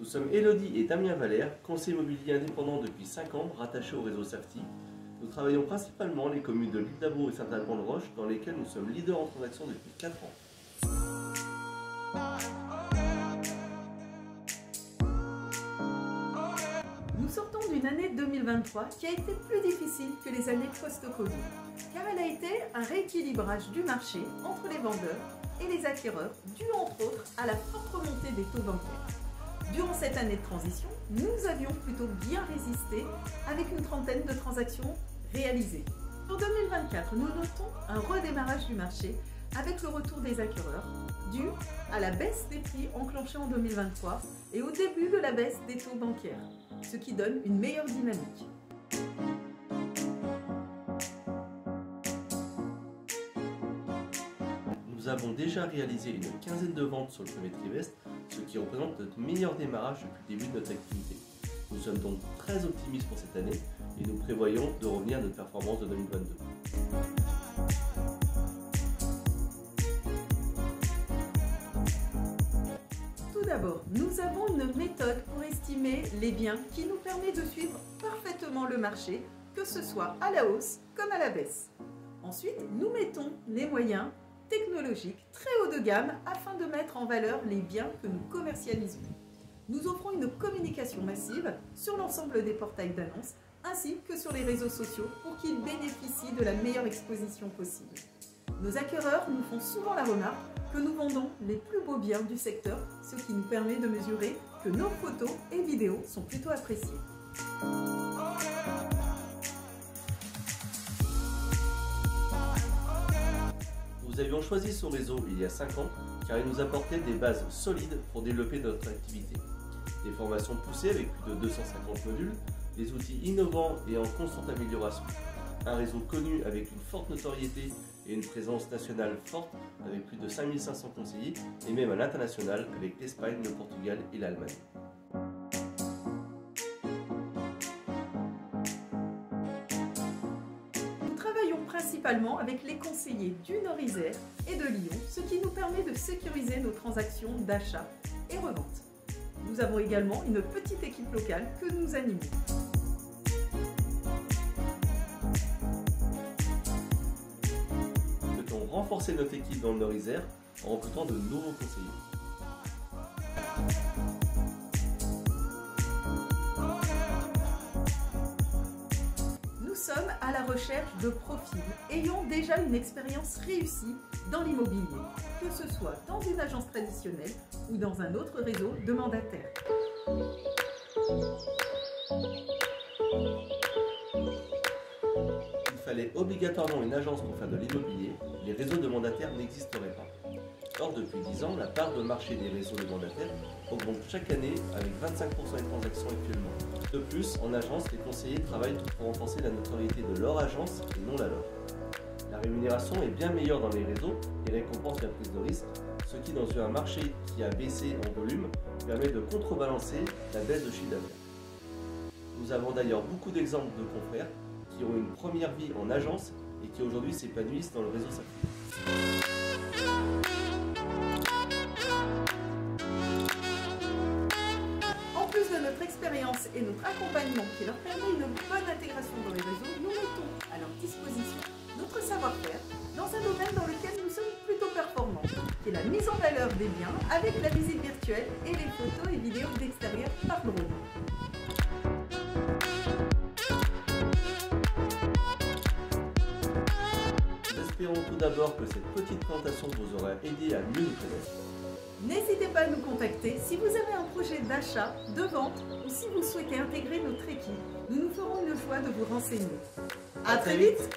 Nous sommes Elodie et Damien Valère, conseillers immobiliers indépendants depuis 5 ans, rattachés au réseau Safety. Nous travaillons principalement les communes de l'Île d'Abo et Saint-Alban-de-Roche, dans lesquelles nous sommes leaders en transactions depuis 4 ans. Nous sortons d'une année 2023 qui a été plus difficile que les années post-Covid, car elle a été un rééquilibrage du marché entre les vendeurs et les acquéreurs, dû entre autres à la forte remontée des taux bancaires. Durant cette année de transition, nous avions plutôt bien résisté avec une trentaine de transactions réalisées. Pour 2024, nous notons un redémarrage du marché avec le retour des acquéreurs, dû à la baisse des prix enclenchée en 2023 et au début de la baisse des taux bancaires, ce qui donne une meilleure dynamique. Nous avons déjà réalisé une quinzaine de ventes sur le premier trimestre, ce qui représente notre meilleur démarrage depuis le début de notre activité. Nous sommes donc très optimistes pour cette année et nous prévoyons de revenir à notre performance de 2022. Tout d'abord, nous avons une méthode pour estimer les biens qui nous permet de suivre parfaitement le marché, que ce soit à la hausse comme à la baisse. Ensuite, nous mettons les moyens technologiques très haut de gamme afin de mettre en valeur les biens que nous commercialisons. Nous offrons une communication massive sur l'ensemble des portails d'annonces ainsi que sur les réseaux sociaux pour qu'ils bénéficient de la meilleure exposition possible. Nos acquéreurs nous font souvent la remarque que nous vendons les plus beaux biens du secteur, ce qui nous permet de mesurer que nos photos et vidéos sont plutôt appréciées. Nous avions choisi ce réseau il y a 5 ans car il nous apportait des bases solides pour développer notre activité. Des formations poussées avec plus de 250 modules, des outils innovants et en constante amélioration. Un réseau connu avec une forte notoriété et une présence nationale forte avec plus de 5500 conseillers et même à l'international avec l'Espagne, le Portugal et l'Allemagne. Nous travaillons principalement avec les conseillers du Nord-Isère et de Lyon, ce qui nous permet de sécuriser nos transactions d'achat et revente. Nous avons également une petite équipe locale que nous animons. Peut-on renforcer notre équipe dans le Nord-Isère en recrutant de nouveaux conseillers? Nous sommes à la recherche de profils ayant déjà une expérience réussie dans l'immobilier, que ce soit dans une agence traditionnelle ou dans un autre réseau de mandataires. Il fallait obligatoirement une agence pour faire de l'immobilier, les réseaux de mandataires n'existeraient pas. Or, depuis 10 ans, la part de marché des réseaux de mandataires augmente chaque année avec 25% des transactions actuellement. De plus, en agence, les conseillers travaillent pour renforcer la notoriété de leur agence et non la leur. La rémunération est bien meilleure dans les réseaux et récompense la prise de risque, ce qui, dans un marché qui a baissé en volume, permet de contrebalancer la baisse de chiffre d'affaires. Nous avons d'ailleurs beaucoup d'exemples de confrères qui ont une première vie en agence et qui aujourd'hui s'épanouissent dans le réseau Safety. En plus de notre expérience et notre accompagnement qui leur permet une bonne intégration dans les réseaux, nous mettons à leur disposition notre savoir-faire dans un domaine dans lequel nous sommes plutôt performants, qui est la mise en valeur des biens avec la visite virtuelle et les photos et vidéos d'extérieur par drone. Nous espérons tout d'abord que cette petite présentation vous aura aidé à mieux nous connaître. N'hésitez pas à nous contacter si vous avez un projet d'achat, de vente ou si vous souhaitez intégrer notre équipe. Nous nous ferons une joie de vous renseigner. À très vite.